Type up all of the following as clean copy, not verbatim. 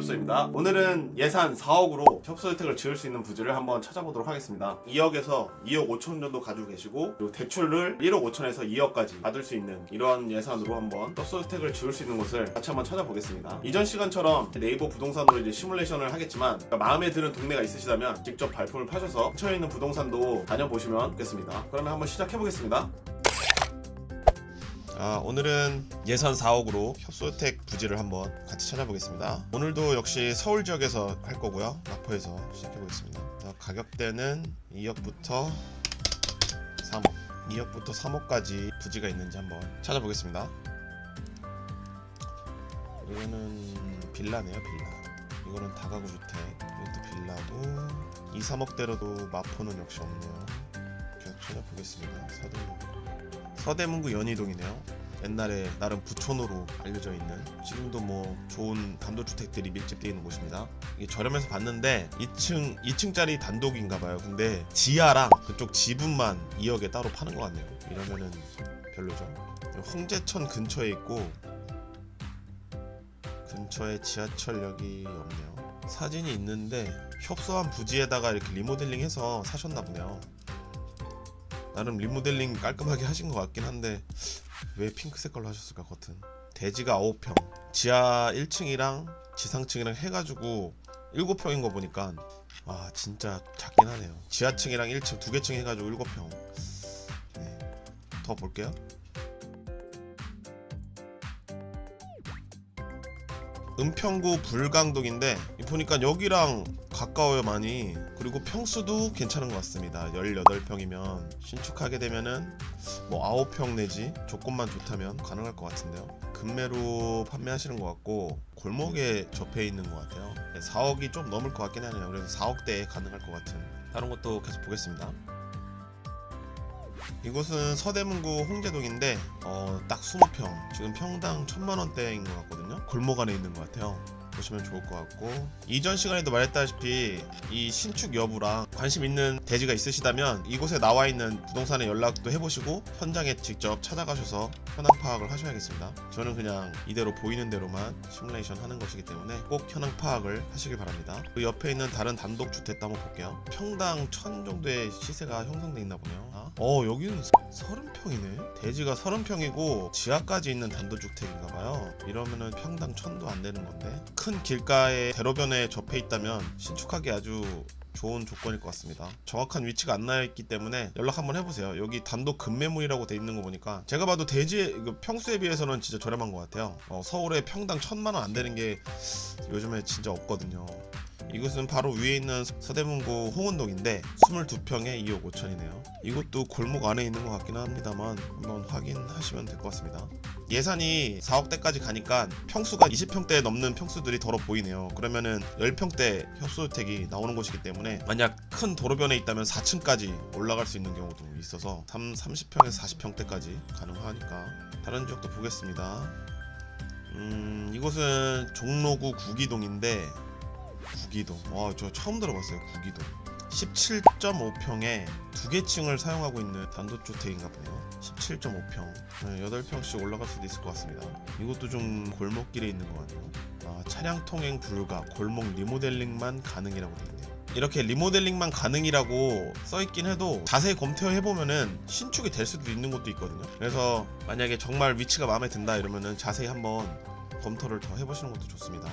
협소입니다. 오늘은 예산 4억으로 협소 혜택을 지을 수 있는 부지를 한번 찾아보도록 하겠습니다. 2억에서 2억 5천 정도 가지고 계시고, 그리고 대출을 1억 5천에서 2억까지 받을 수 있는 이런 예산으로 한번 협소 혜택을 지을 수 있는 곳을 같이 한번 찾아보겠습니다. 이전 시간처럼 네이버 부동산으로 이제 시뮬레이션을 하겠지만, 마음에 드는 동네가 있으시다면 직접 발품을 파셔서 근처에 있는 부동산도 다녀보시면 좋겠습니다. 그러면 한번 시작해보겠습니다. 오늘은 예산 4억으로 협소혜택 부지를 한번 같이 찾아보겠습니다. 오늘도 역시 서울 지역에서 할 거고요. 마포에서 시작해보겠습니다. 가격대는 2억부터 3억 2억부터 3억까지 부지가 있는지 한번 찾아보겠습니다. 이거는 빌라네요. 빌라. 이거는 다가구 주택. 이것도 빌라고 2, 3억대로도 마포는 역시 없네요. 계속 찾아보겠습니다. 서대문구 연희동이네요. 옛날에 나름 부촌으로 알려져 있는, 지금도 뭐 좋은 단독주택들이 밀집되어 있는 곳입니다. 이게 저렴해서 봤는데 2층짜리 단독인가봐요. 근데 지하랑 그쪽 지분만 2억에 따로 파는 것 같네요. 이러면은 별로죠. 홍제천 근처에 있고 근처에 지하철역이 없네요. 사진이 있는데 협소한 부지에다가 이렇게 리모델링해서 사셨나 보네요. 나름 리모델링 깔끔하게 하신 것 같긴 한데 왜 핑크 색깔로 하셨을까? 겉은 대지가 9평, 지하 1층이랑 지상층이랑 해가지고 7평인 거 보니까 진짜 작긴 하네요. 지하층이랑 1층 두 개 층 해가지고 7평. 더 볼게요. 은평구 불광동인데 보니까 여기랑 가까워요 많이. 그리고 평수도 괜찮은 것 같습니다. 18평이면 신축하게 되면은 뭐 9평 내지 조건만 좋다면 가능할 것 같은데요. 금매로 판매하시는 것 같고 골목에 접해 있는 것 같아요. 4억이 좀 넘을 것 같긴 하네요. 그래서 4억대에 가능할 것 같은. 다른 것도 계속 보겠습니다. 이곳은 서대문구 홍제동인데 딱 20평, 지금 평당 1000만원대인 것 같거든요. 골목 안에 있는 것 같아요. 보시면 좋을 것 같고, 이전 시간에도 말했다시피 이 신축 여부랑 관심 있는 대지가 있으시다면 이곳에 나와 있는 부동산에 연락도 해보시고 현장에 직접 찾아가셔서 현황 파악을 하셔야겠습니다. 저는 그냥 이대로 보이는 대로만 시뮬레이션 하는 것이기 때문에 꼭 현황 파악을 하시길 바랍니다. 그 옆에 있는 다른 단독 주택도 한번 볼게요. 평당 1000 정도의 시세가 형성돼 있나 보네요. 여기는 30평이네. 대지가 30평이고 지하까지 있는 단독주택인가봐요. 이러면은 평당 1000도 안 되는 건데, 큰 길가에 대로변에 접해 있다면 신축하기 아주 좋은 조건일 것 같습니다. 정확한 위치가 안 나있기 때문에 연락 한번 해보세요. 여기 단독 급매물이라고 돼 있는 거 보니까 제가 봐도 대지 평수에 비해서는 진짜 저렴한 것 같아요. 서울에 평당 1000만원 안 되는 게 요즘에 진짜 없거든요. 이곳은 바로 위에 있는 서대문구 홍은동인데 22평에 2억 5천이네요. 이것도 골목 안에 있는 것 같긴 합니다만 한번 확인하시면 될 것 같습니다. 예산이 4억대까지 가니까 평수가 20평대 넘는 평수들이 덜어 보이네요. 그러면은 10평대 협소주택이 나오는 곳이기 때문에 만약 큰 도로변에 있다면 4층까지 올라갈 수 있는 경우도 있어서 30평에서 40평대까지 가능하니까. 다른 지역도 보겠습니다. 이곳은 종로구 구기동인데, 구기동. 저 처음 들어봤어요. 구기동. 17.5평에 두 개 층을 사용하고 있는 단독주택인가 보네요. 17.5평. 8평씩 올라갈 수도 있을 것 같습니다. 이것도 좀 골목길에 있는 것 같네요. 차량 통행 불가, 골목 리모델링만 가능이라고 되어 있네요. 이렇게 리모델링만 가능이라고 써있긴 해도 자세히 검토해보면은 신축이 될 수도 있는 곳도 있거든요. 그래서 만약에 정말 위치가 마음에 든다 이러면은 자세히 한번 검토를 더 해보시는 것도 좋습니다.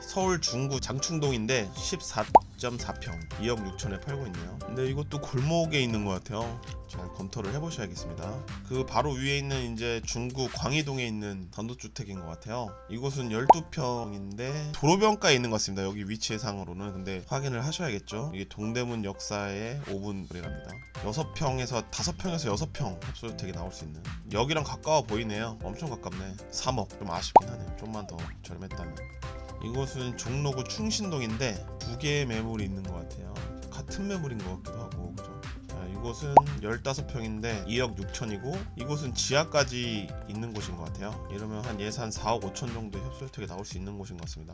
서울 중구 장충동인데 14.4평 2억 6천에 팔고 있네요. 근데 이것도 골목에 있는 것 같아요. 잘 검토를 해보셔야겠습니다. 그 바로 위에 있는 이제 중구 광희동에 있는 단독주택인 것 같아요. 이곳은 12평인데 도로변가에 있는 것 같습니다. 여기 위치상으로는. 근데 확인을 하셔야겠죠. 이게 동대문 역사의 5분 거리랍니다. 6평에서 5평에서 6평 협소주택이 나올 수 있는. 여기랑 가까워 보이네요. 엄청 가깝네. 3억. 좀 아쉽긴 하네요. 좀만 더 저렴했다면. 이곳은 종로구 충신동인데 두 개의 매물이 있는 것 같아요. 같은 매물인 것 같기도 하고, 그죠? 이곳은 15평인데 2억 6천이고 이곳은 지하까지 있는 곳인 것 같아요. 이러면 한 예산 4억 5천 정도의 협소주택이 나올 수 있는 곳인 것 같습니다.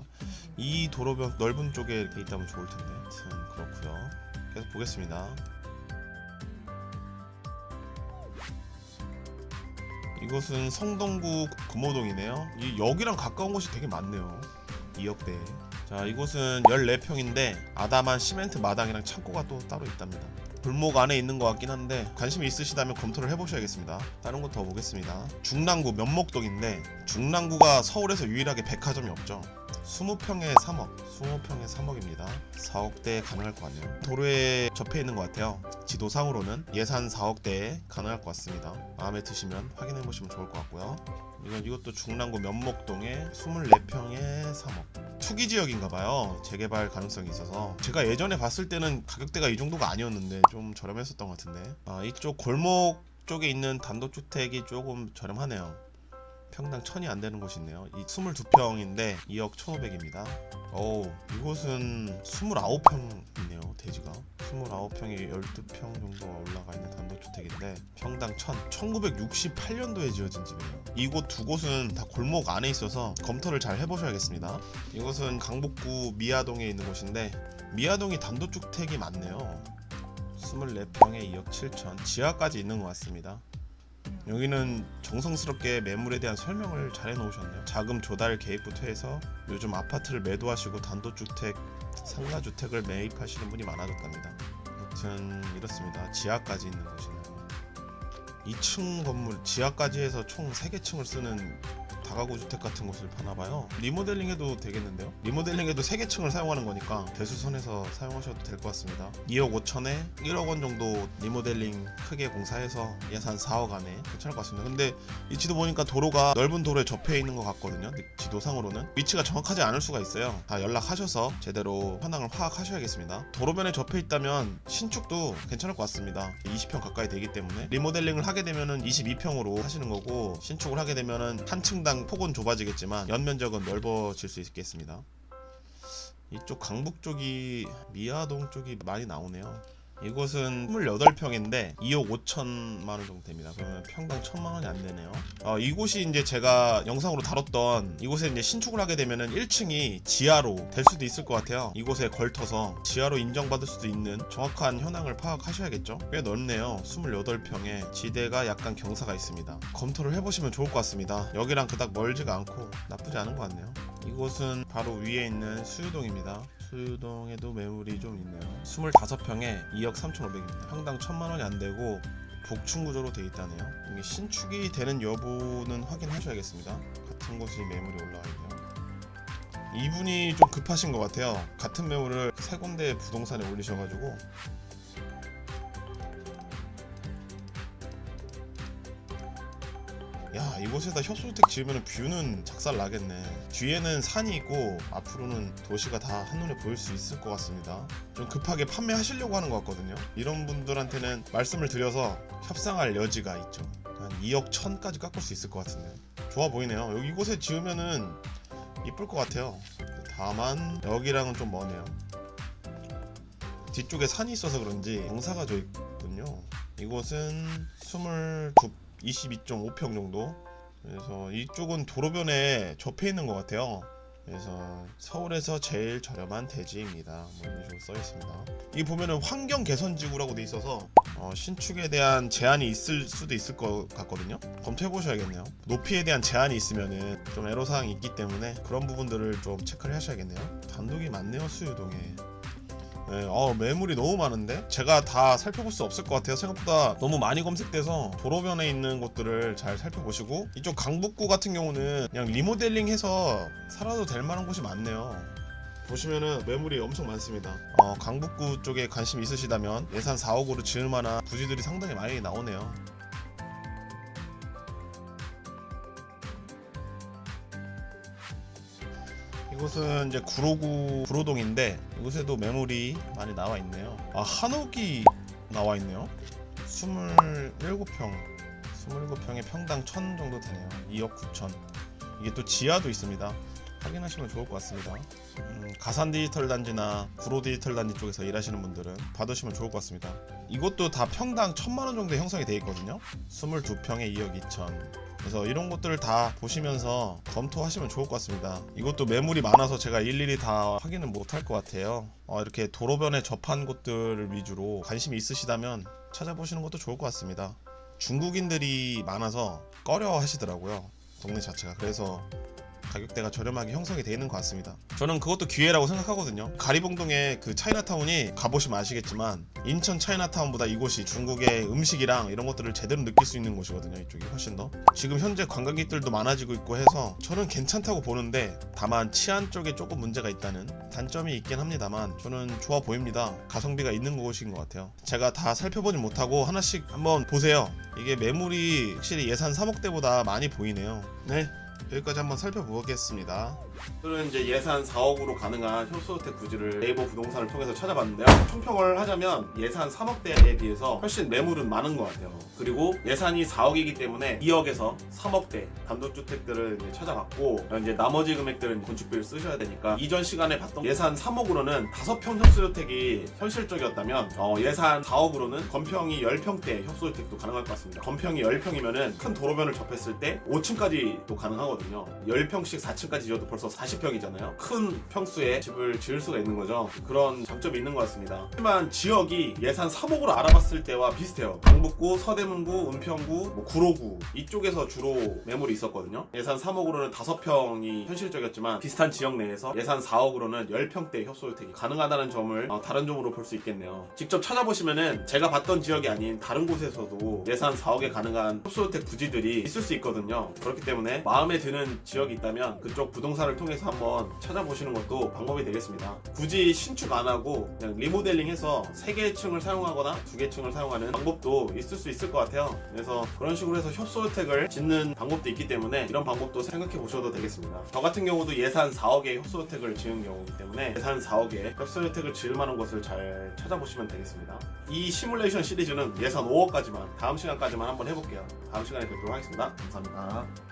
이 도로변 넓은 쪽에 이렇게 있다면 좋을 텐데. 아무튼 그렇고요. 계속 보겠습니다. 이곳은 성동구 금호동이네요. 여기랑 가까운 곳이 되게 많네요. 2억대. 자, 이곳은 14평인데 아담한 시멘트 마당이랑 창고가 또 따로 있답니다. 골목 안에 있는 것 같긴 한데 관심이 있으시다면 검토를 해보셔야겠습니다. 다른 거 더 보겠습니다. 중랑구 면목동인데 중랑구가 서울에서 유일하게 백화점이 없죠. 20평에 3억, 20평에 3억입니다. 4억대에 가능할 것 같네요. 도로에 접해 있는 것 같아요. 지도상으로는 예산 4억대에 가능할 것 같습니다. 마음에 드시면 확인해 보시면 좋을 것 같고요. 이것도 중랑구 면목동에 24평에 3억. 투기 지역인가봐요. 재개발 가능성이 있어서. 제가 예전에 봤을 때는 가격대가 이 정도가 아니었는데 좀 저렴했었던 것 같은데. 이쪽 골목 쪽에 있는 단독주택이 조금 저렴하네요. 평당 1000이 안 되는 곳이 있네요. 이 22평인데 2억 1500입니다. 이곳은 29평이네요. 대지가 29평이 12평 정도가 올라가 있는 단독주택인데 평당 1000. 1968년도에 지어진 집이에요. 이곳 두 곳은 다 골목 안에 있어서 검토를 잘 해보셔야겠습니다. 이곳은 강북구 미아동에 있는 곳인데 미아동이 단독주택이 많네요. 24평에 2억 7천. 지하까지 있는 것 같습니다. 여기는 정성스럽게 매물에 대한 설명을 잘 해놓으셨네요. 자금 조달 계획부터 해서 요즘 아파트를 매도하시고 단독주택, 상가주택을 매입하시는 분이 많아졌답니다. 아무튼 이렇습니다. 지하까지 있는 곳이네요. 2층 건물 지하까지 해서 총 3개 층을 쓰는 다가구 주택 같은 곳을 파나봐요. 리모델링해도 되겠는데요? 리모델링해도 3개 층을 사용하는 거니까 대수선에서 사용하셔도 될 것 같습니다. 2억 5천에 1억 원 정도 리모델링 크게 공사해서 예산 4억 안에 괜찮을 것 같습니다. 근데 이 지도 보니까 도로가 넓은 도로에 접해 있는 것 같거든요. 지도상으로는 위치가 정확하지 않을 수가 있어요. 다 연락하셔서 제대로 현황을 파악하셔야겠습니다. 도로변에 접해 있다면 신축도 괜찮을 것 같습니다. 20평 가까이 되기 때문에 리모델링을 하게 되면은 22평으로 하시는 거고 신축을 하게 되면은 한 층당 폭은 좁아지겠지만 연면적은 넓어질 수 있겠습니다. 이쪽 강북 쪽이 미아동 쪽이 많이 나오네요. 이곳은 28평인데 2억 5천만 원 정도 됩니다. 그러면 평당 1000만 원이 안 되네요. 이곳이 이제 제가 영상으로 다뤘던 이곳에 이제 신축을 하게 되면은 1층이 지하로 될 수도 있을 것 같아요. 이곳에 걸터서 지하로 인정받을 수도 있는 정확한 현황을 파악하셔야겠죠. 꽤 넓네요. 28평에 지대가 약간 경사가 있습니다. 검토를 해보시면 좋을 것 같습니다. 여기랑 그닥 멀지가 않고 나쁘지 않은 것 같네요. 이곳은 바로 위에 있는 수유동입니다. 수유동에도 매물이 좀 있네요. 25평에 2억 3,500입니다. 평당 1000만 원이 안 되고 복층 구조로 되어 있다네요. 이게 신축이 되는 여부는 확인하셔야겠습니다. 같은 곳이 매물이 올라와 있네요. 이분이 좀 급하신 것 같아요. 같은 매물을 3군데 부동산에 올리셔가지고 야, 이곳에다 협소주택 지으면 뷰는 작살 나겠네. 뒤에는 산이 있고 앞으로는 도시가 다 한눈에 보일 수 있을 것 같습니다. 좀 급하게 판매하시려고 하는 것 같거든요. 이런 분들한테는 말씀을 드려서 협상할 여지가 있죠. 한 2억 1000까지 깎을 수 있을 것 같은데 좋아 보이네요. 여기 이곳에 지으면은 이쁠 것 같아요. 다만 여기랑은 좀 머네요. 뒤쪽에 산이 있어서 그런지 경사가 져 있군요. 이곳은 22.5평 정도. 그래서 이쪽은 도로변에 접해 있는 것 같아요. 그래서 서울에서 제일 저렴한 대지입니다. 이런 식으로 써 있습니다. 이 보면은 환경 개선 지구라고 돼 있어서 신축에 대한 제한이 있을 수도 있을 것 같거든요. 검토해 보셔야겠네요. 높이에 대한 제한이 있으면은 좀 애로사항이 있기 때문에 그런 부분들을 좀 체크를 하셔야겠네요. 단독이 많네요, 수유동에. 네, 매물이 너무 많은데 제가 다 살펴볼 수 없을 것 같아요. 생각보다 너무 많이 검색돼서 도로변에 있는 곳들을 잘 살펴보시고 이쪽 강북구 같은 경우는 그냥 리모델링해서 살아도 될 만한 곳이 많네요. 보시면은 매물이 엄청 많습니다. 강북구 쪽에 관심 있으시다면 예산 4억으로 지을 만한 부지들이 상당히 많이 나오네요. 이곳은 이제 구로동인데 이곳에도 매물이 많이 나와 있네요. 한옥이 나와 있네요. 27평에 평당 1000 정도 되네요. 2억 9천. 이게 또 지하도 있습니다. 확인하시면 좋을 것 같습니다. 가산 디지털 단지나 구로 디지털 단지 쪽에서 일하시는 분들은 받으시면 좋을 것 같습니다. 이것도 다 평당 1000만 원 정도 형성이 되어 있거든요. 22평에 2억 2천. 그래서 이런 것들을 다 보시면서 검토하시면 좋을 것 같습니다. 이것도 매물이 많아서 제가 일일이 다 확인은 못할 것 같아요. 이렇게 도로변에 접한 곳들 위주로 관심이 있으시다면 찾아보시는 것도 좋을 것 같습니다. 중국인들이 많아서 꺼려 하시더라고요, 동네 자체가. 그래서 가격대가 저렴하게 형성이 되어 있는 것 같습니다. 저는 그것도 기회라고 생각하거든요. 가리봉동의 그 차이나타운이 가보시면 아시겠지만 인천 차이나타운보다 이곳이 중국의 음식이랑 이런 것들을 제대로 느낄 수 있는 곳이거든요. 이쪽이 훨씬 더. 지금 현재 관광객들도 많아지고 있고 해서 저는 괜찮다고 보는데, 다만 치안 쪽에 조금 문제가 있다는 단점이 있긴 합니다만 저는 좋아 보입니다. 가성비가 있는 곳인 것 같아요. 제가 다 살펴보진 못하고 하나씩 한번 보세요. 이게 매물이 확실히 예산 3억대보다 많이 보이네요. 네, 여기까지 한번 살펴보겠습니다. 오늘은 이제 예산 4억으로 가능한 협소주택 부지를 네이버 부동산을 통해서 찾아봤는데요. 총평을 하자면 예산 3억대에 비해서 훨씬 매물은 많은 것 같아요. 그리고 예산이 4억이기 때문에 2억에서 3억대 단독주택들을 이제 찾아봤고, 이제 나머지 금액들은 건축비를 쓰셔야 되니까 이전 시간에 봤던 예산 3억으로는 5평 협소주택이 현실적이었다면 예산 4억으로는 건평이 10평대 협소주택도 가능할 것 같습니다. 건평이 10평이면은 큰 도로변을 접했을 때 5층까지도 가능하거든요. 10평씩 4층까지 지어도 벌써 40평이잖아요. 큰 평수에 집을 지을 수가 있는 거죠. 그런 장점이 있는 것 같습니다. 하지만 지역이 예산 3억으로 알아봤을 때와 비슷해요. 강북구, 서대문구, 은평구, 구로구 이쪽에서 주로 매물이 있었거든요. 예산 3억으로는 5평이 현실적이었지만 비슷한 지역 내에서 예산 4억으로는 10평대 협소주택이 가능하다는 점을 다른 점으로 볼 수 있겠네요. 직접 찾아보시면은 제가 봤던 지역이 아닌 다른 곳에서도 예산 4억에 가능한 협소주택 부지들이 있을 수 있거든요. 그렇기 때문에 마음에 드는 지역이 있다면 그쪽 부동산을 통해서 한번 찾아보시는 것도 방법이 되겠습니다. 굳이 신축 안 하고 그냥 리모델링해서 3개 층을 사용하거나 2개 층을 사용하는 방법도 있을 수 있을 것 같아요. 그래서 그런 식으로 해서 협소주택을 짓는 방법도 있기 때문에 이런 방법도 생각해 보셔도 되겠습니다. 저 같은 경우도 예산 4억에 협소주택을 지은 경우이기 때문에 예산 4억에 협소주택을 지을 만한 곳을 잘 찾아보시면 되겠습니다. 이 시뮬레이션 시리즈는 예산 5억까지만 다음 시간까지만 한번 해볼게요. 다음 시간에 뵙도록 하겠습니다. 감사합니다.